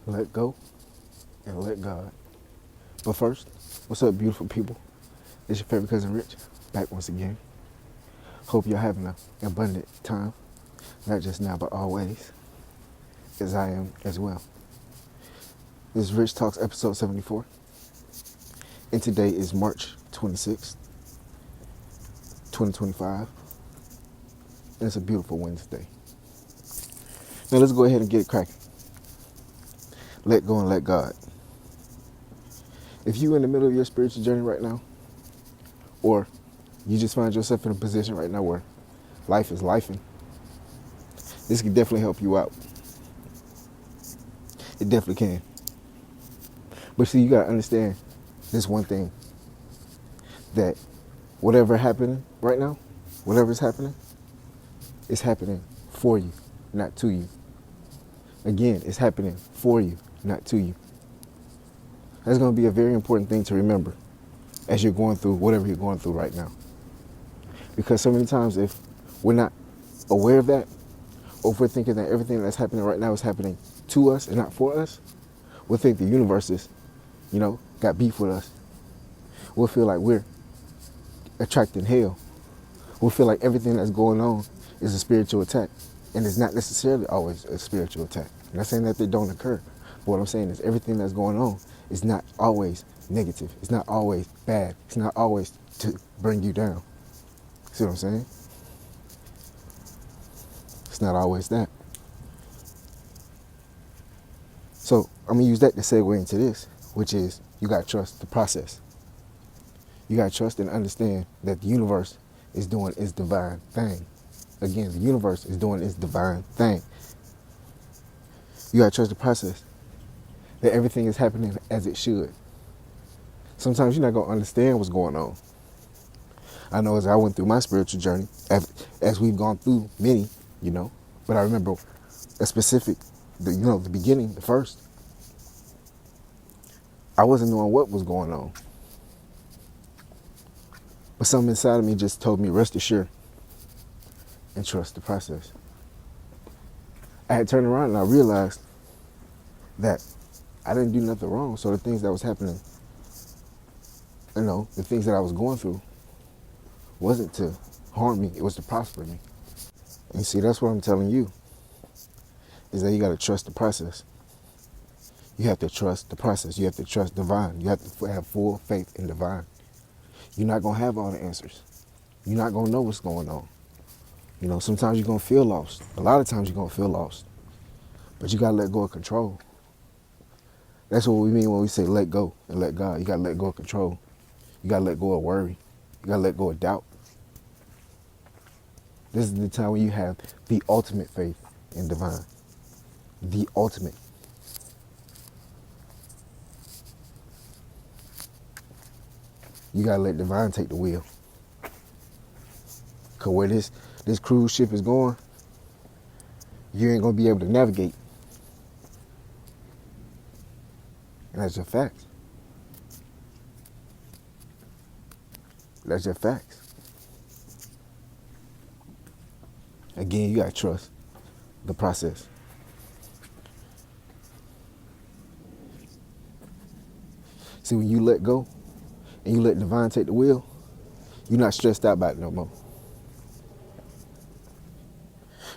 let go, and let God. But first, what's up, beautiful people? It's your favorite cousin Rich, back once again. Hope you're having an abundant time, not just now, but always, as I am as well. This is Rich Talks episode 74, and today is March 26th, 2025, and it's a beautiful Wednesday. Now let's go ahead and get it cracking. Let go and let God. If you're in the middle of your spiritual journey right now, or you just find yourself in a position right now where life is lifing, this can definitely help you out. It definitely can. But see, you gotta understand this one thing, that whatever happening right now, whatever's happening, it's happening for you, not to you. Again, it's happening for you, not to you. That's gonna be a very important thing to remember as you're going through whatever you're going through right now. Because so many times if we're not aware of that, or if we're thinking that everything that's happening right now is happening to us and not for us, we'll think the universe is, got beef with us. We'll feel like we're attracting hell. We'll feel like everything that's going on is a spiritual attack. And it's not necessarily always a spiritual attack. I'm not saying that they don't occur. But what I'm saying is everything that's going on is not always negative. It's not always bad. It's not always to bring you down. See what I'm saying? It's not always that. So I'm going to use that to segue into this, which is you got to trust the process. You got to trust and understand that the universe is doing its divine thing. Again, the universe is doing its divine thing. You got to trust the process, that everything is happening as it should. Sometimes you're not going to understand what's going on. I know as I went through my spiritual journey, as we've gone through many, but I remember a specific, the beginning, the first. I wasn't knowing what was going on. But something inside of me just told me, rest assured and trust the process. I had turned around and I realized that I didn't do nothing wrong. So the things that was happening, the things that I was going through wasn't to harm me, it was to prosper me. And see, that's what I'm telling you, is that you got to trust the process. You have to trust the process. You have to trust divine. You have to have full faith in divine. You're not going to have all the answers. You're not going to know what's going on. Sometimes you're going to feel lost. A lot of times you're going to feel lost. But you got to let go of control. That's what we mean when we say let go and let God. You got to let go of control. You got to let go of worry. You got to let go of doubt. This is the time when you have the ultimate faith in divine. The ultimate. You got to let divine take the wheel. Because where this cruise ship is going, you ain't going to be able to navigate. And that's just facts. That's just facts. Again, you got to trust the process. See, when you let go and you let divine take the wheel, you're not stressed out about it no more.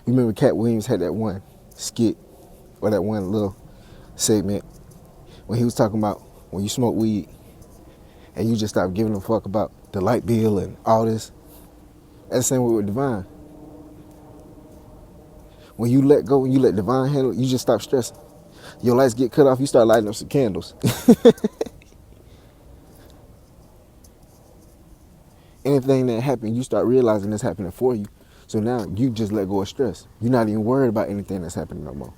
You remember Cat Williams had that one skit, or that one little segment, when he was talking about when you smoke weed and you just stop giving a fuck about the light bill and all this. That's the same way with divine. When you let go and you let divine handle it, you just stop stressing. Your lights get cut off, you start lighting up some candles. Anything that happened, you start realizing it's happening for you. So now you just let go of stress. You're not even worried about anything that's happening no more.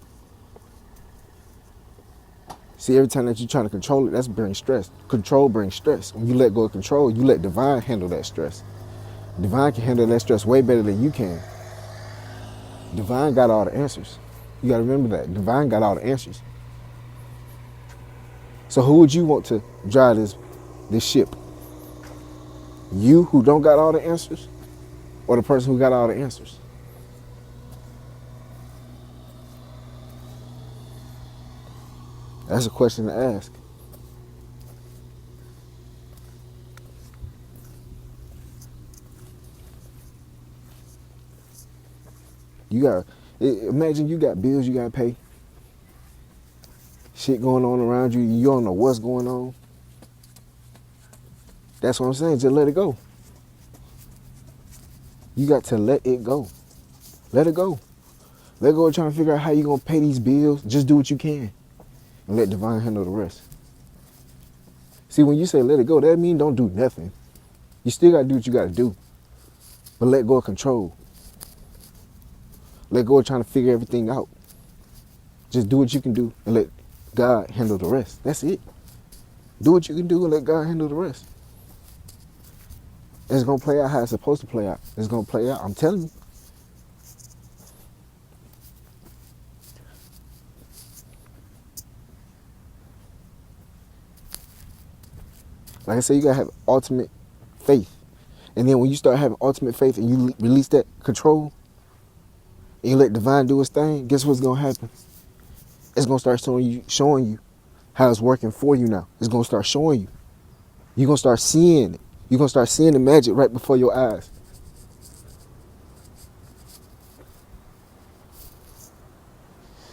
See, every time that you're trying to control it, that's brings stress. Control brings stress. When you let go of control, you let divine handle that stress. Divine can handle that stress way better than you can. Divine got all the answers. You got to remember that. Divine got all the answers. So who would you want to drive this ship? You who don't got all the answers, or the person who got all the answers? That's a question to ask. You got imagine you got bills you gotta pay, shit going on around you, you don't know what's going on. That's what I'm saying. Just let it go. You got to let it go. Let it go. Let go of trying to figure out how you gonna pay these bills. Just do what you can and let divine handle the rest. See, when you say let it go, that means don't do nothing. You still gotta do what you gotta do. But let go of control. Let go of trying to figure everything out. Just do what you can do and let God handle the rest. That's it. Do what you can do and let God handle the rest. And it's gonna play out how it's supposed to play out. It's gonna play out, I'm telling you. Like I said, you gotta have ultimate faith. And then when you start having ultimate faith and you release that control and you let divine do its thing, guess what's gonna happen? It's gonna start showing you how it's working for you now. It's gonna start showing you. You're gonna start seeing it. You're gonna start seeing the magic right before your eyes.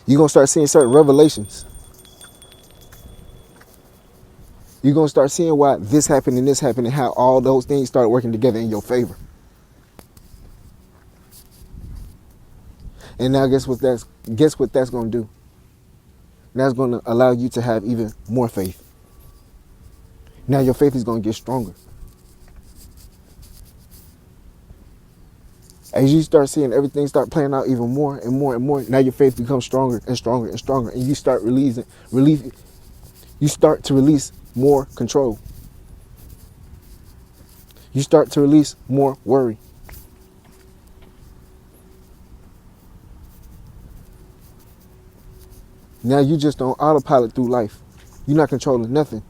You're gonna start seeing certain revelations. You're gonna start seeing why this happened and how all those things start working together in your favor. And now guess what that's gonna do? That's gonna allow you to have even more faith. Now your faith is gonna get stronger. As you start seeing everything start playing out even more and more and more, now your faith becomes stronger and stronger and stronger, and you start you start to release more control. You start to release more worry. Now you just on autopilot through life. You're not controlling nothing.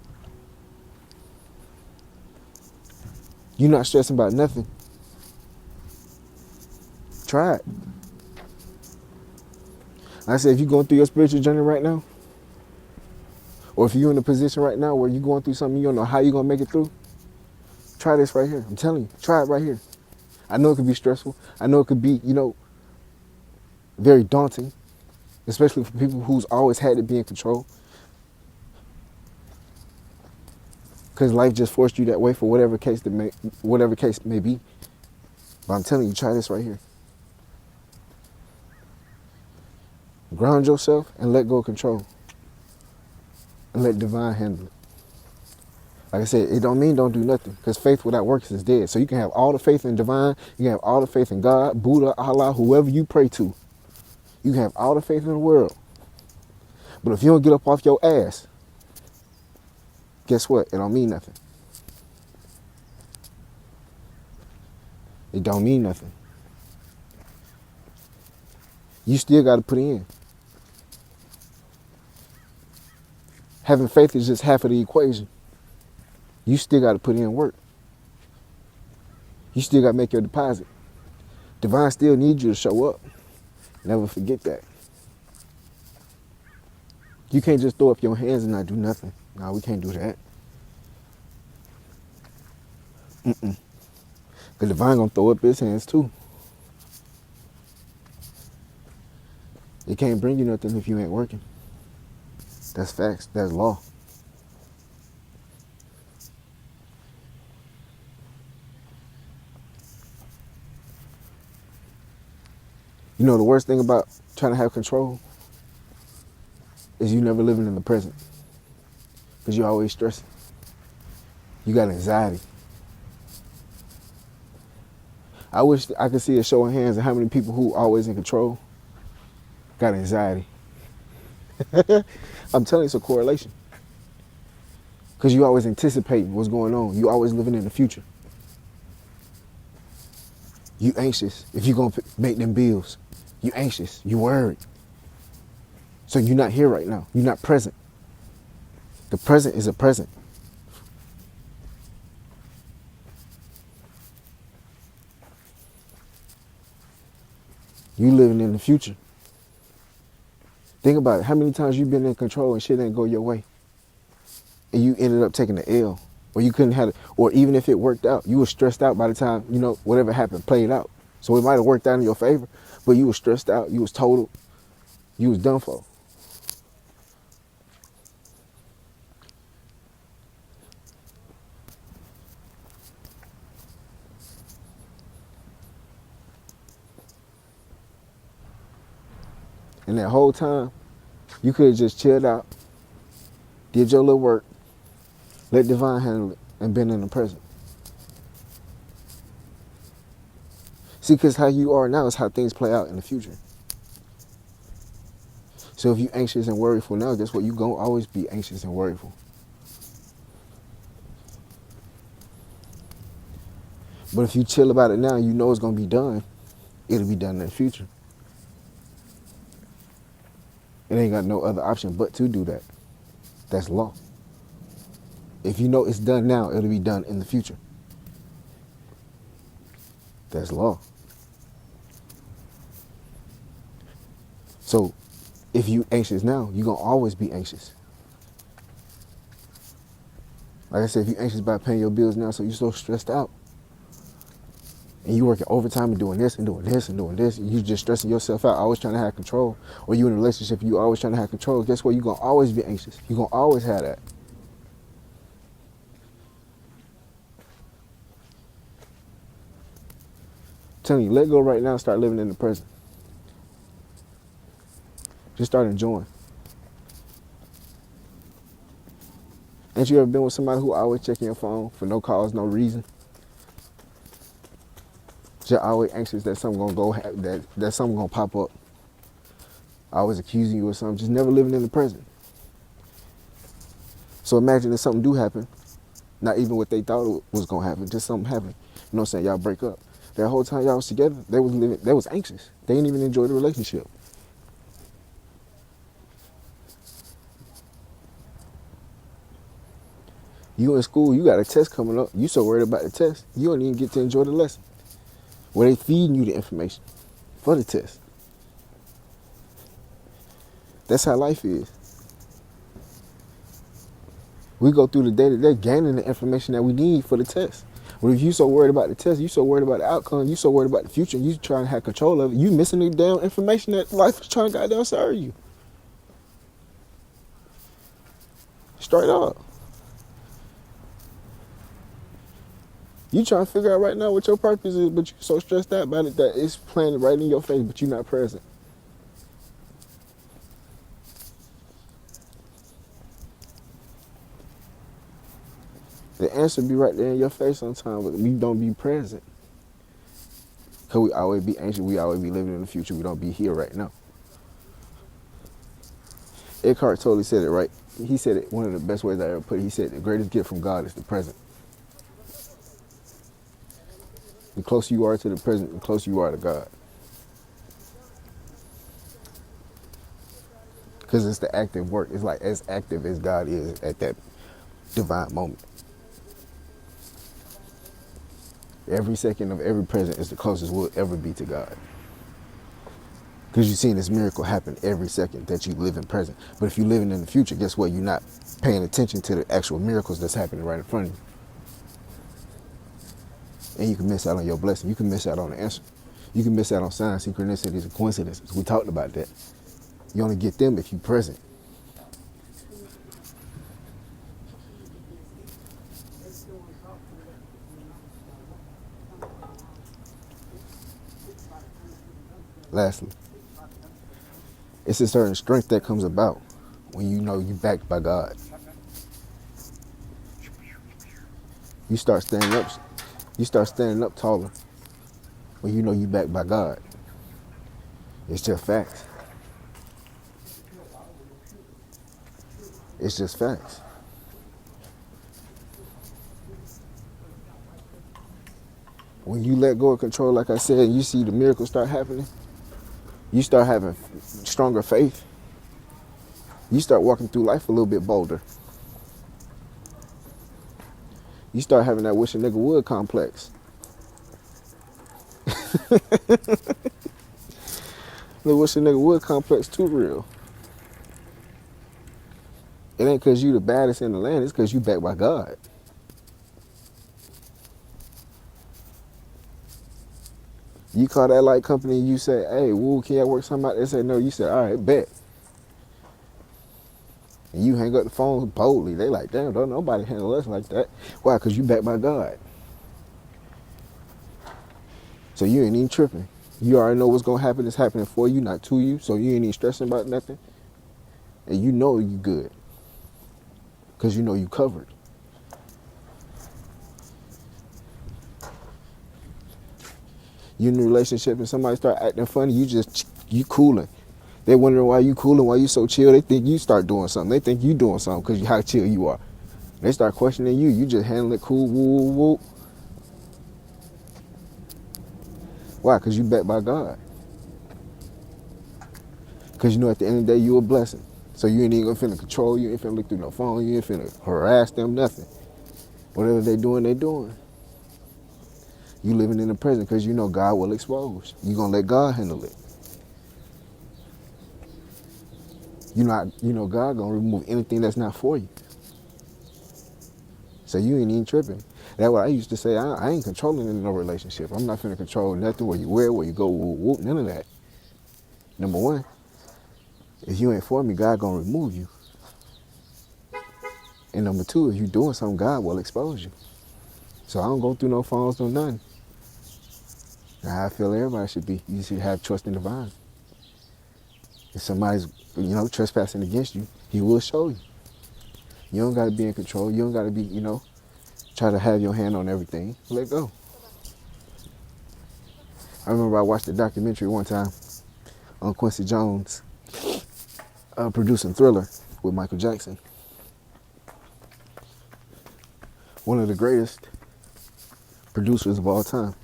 You're not stressing about nothing. Try it. I said, if you're going through your spiritual journey right now, or if you're in a position right now where you're going through something you don't know how you're going to make it through, try this right here. I'm telling you, try it right here. I know it could be stressful. I know it could be, very daunting, especially for people who's always had to be in control. Because life just forced you that way for whatever case may be. But I'm telling you, try this right here. Ground yourself and let go of control. And let divine handle it. Like I said, it don't mean don't do nothing, because faith without works is dead. So you can have all the faith in divine, you can have all the faith in God, Buddha, Allah, whoever you pray to. You can have all the faith in the world. But if you don't get up off your ass, guess what? It don't mean nothing. It don't mean nothing. You still got to put in. Having faith is just half of the equation. You still got to put in work. You still got to make your deposit. Divine still needs you to show up. Never forget that. You can't just throw up your hands and not do nothing. No, we can't do that. Because divine gonna throw up his hands too. It can't bring you nothing if you ain't working. That's facts. That's law. You know the worst thing about trying to have control is you never living in the present. Because you're always stressing. You got anxiety. I wish I could see a show of hands of how many people who always in control got anxiety. I'm telling you, it's a correlation. Because you always anticipating what's going on. You always living in the future. You anxious if you're going to make them bills. You anxious. You worried. So you're not here right now. You're not present. The present is a present. You living in the future. Think about it. How many times you been in control and shit didn't go your way, and you ended up taking the L, or you couldn't have it, or even if it worked out, you were stressed out by the time whatever happened played out. So it might have worked out in your favor, but you were stressed out. You was total. You was done for. And that whole time, you could have just chilled out, did your little work, let divine handle it, and been in the present. See, because how you are now is how things play out in the future. So if you anxious and worryful now, guess what? You gonna always be anxious and worryful. But if you chill about it now, you know it's gonna be done. It'll be done in the future. It ain't got no other option but to do that. That's law. If you know it's done now, it'll be done in the future. That's law. So if you anxious now, you're gonna always be anxious. Like I said, if you anxious about paying your bills now, so you're so stressed out, and you working overtime and doing this and doing this and doing this, and you just stressing yourself out, always trying to have control, or you in a relationship, you always trying to have control, guess what? You're gonna always be anxious. You're gonna always have that. I'm telling you, let go right now and start living in the present. Just start enjoying. Ain't you ever been with somebody who always checking your phone for no cause, no reason? Just always anxious that something gonna go, that something gonna pop up. Always accusing you of something, just never living in the present. So imagine if something do happen, not even what they thought was gonna happen, just something happened. You know what I'm saying? Y'all break up. That whole time y'all was together, they was anxious. They didn't even enjoy the relationship. You in school, you got a test coming up. You so worried about the test, you don't even get to enjoy the lesson. Where they feeding you the information for the test. That's how life is. We go through the day-to-day gaining the information that we need for the test. But if you so worried about the test, you so worried about the outcome, you so worried about the future, you trying to have control of it, you missing the damn information that life is trying to goddamn serve you. Straight up. You trying to figure out right now what your purpose is, but you so stressed out about it that it's playing right in your face, but you're not present. The answer be right there in your face sometimes, but we don't be present. Because we always be anxious, we always be living in the future, we don't be here right now. Eckhart totally said it right. He said it one of the best ways I ever put it. He said the greatest gift from God is the present. The closer you are to the present, the closer you are to God. Because it's the active work. It's like as active as God is at that divine moment. Every second of every present is the closest we'll ever be to God. Because you're seeing this miracle happen every second that you live in present. But if you're living in the future, guess what? You're not paying attention to the actual miracles that's happening right in front of you. And you can miss out on your blessing. You can miss out on the answer. You can miss out on signs, synchronicities, and coincidences. We talked about that. You only get them if you're present. Lastly, it's a certain strength that comes about when you know you're backed by God. You start standing up. You start standing up taller when you know you're backed by God. It's just facts. It's just facts. When you let go of control, like I said, you see the miracles start happening. You start having stronger faith. You start walking through life a little bit bolder. You start having that wish a nigga would complex. The wish a nigga would complex too real. It ain't because you the baddest in the land. It's because you backed by God. You call that light company and you say, hey, woo, can y'all work something out? They say no. You say, all right, bet. And you hang up the phone boldly. They like, damn, don't nobody handle us like that. Why? Because you backed by God. So you ain't even tripping. You already know what's going to happen. It's happening for you, not to you. So you ain't even stressing about nothing. And you know you good. Because you know you covered. You in a relationship and somebody start acting funny, you cooling. They wondering why you cooling, why you so chill. They think you start doing something. They think you doing something because how chill you are. They start questioning you. You just handle it cool, woo, woo, woo. Why? Because you backed by God. Because you know at the end of the day, you a blessing. So you ain't even finna control, you ain't finna look through no phone, you ain't finna harass them, nothing. Whatever they doing, they doing. You living in the present because you know God will expose. You gonna let God handle it. You know God gonna remove anything that's not for you. So you ain't even tripping. That's what I used to say. I ain't controlling in no relationship. I'm not finna control nothing, where you wear, where you go, whoop, whoop, none of that. Number one, if you ain't for me, God gonna remove you. And number two, if you doing something, God will expose you. So I don't go through no phones, no nothing. Now I feel everybody should be. You should have trust in the divine. If somebody's, trespassing against you, he will show you. You don't gotta be in control. You don't gotta be, try to have your hand on everything. Let go. I remember I watched a documentary one time on Quincy Jones producing Thriller with Michael Jackson. One of the greatest producers of all time.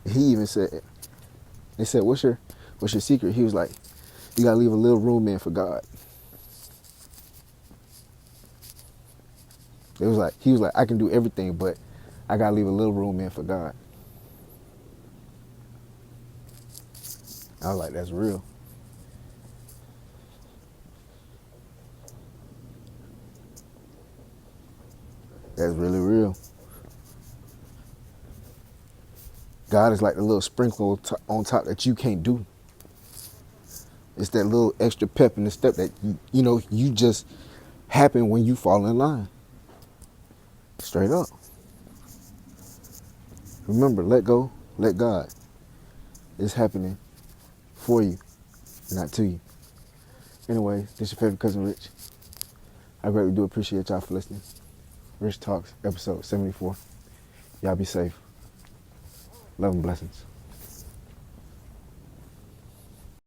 He even said, they said, what's your secret? He was like, you gotta leave a little room in for God. He was like, I can do everything, but I gotta leave a little room in for God. I was like, that's real. That's really real. God is like the little sprinkle on top that you can't do. It's that little extra pep in the step that, you just happen when you fall in line. Straight up. Remember, let go, let God. It's happening for you, not to you. Anyway, this your favorite cousin Rich. I greatly do appreciate y'all for listening. Rich Talks, episode 74. Y'all be safe. Love and blessings.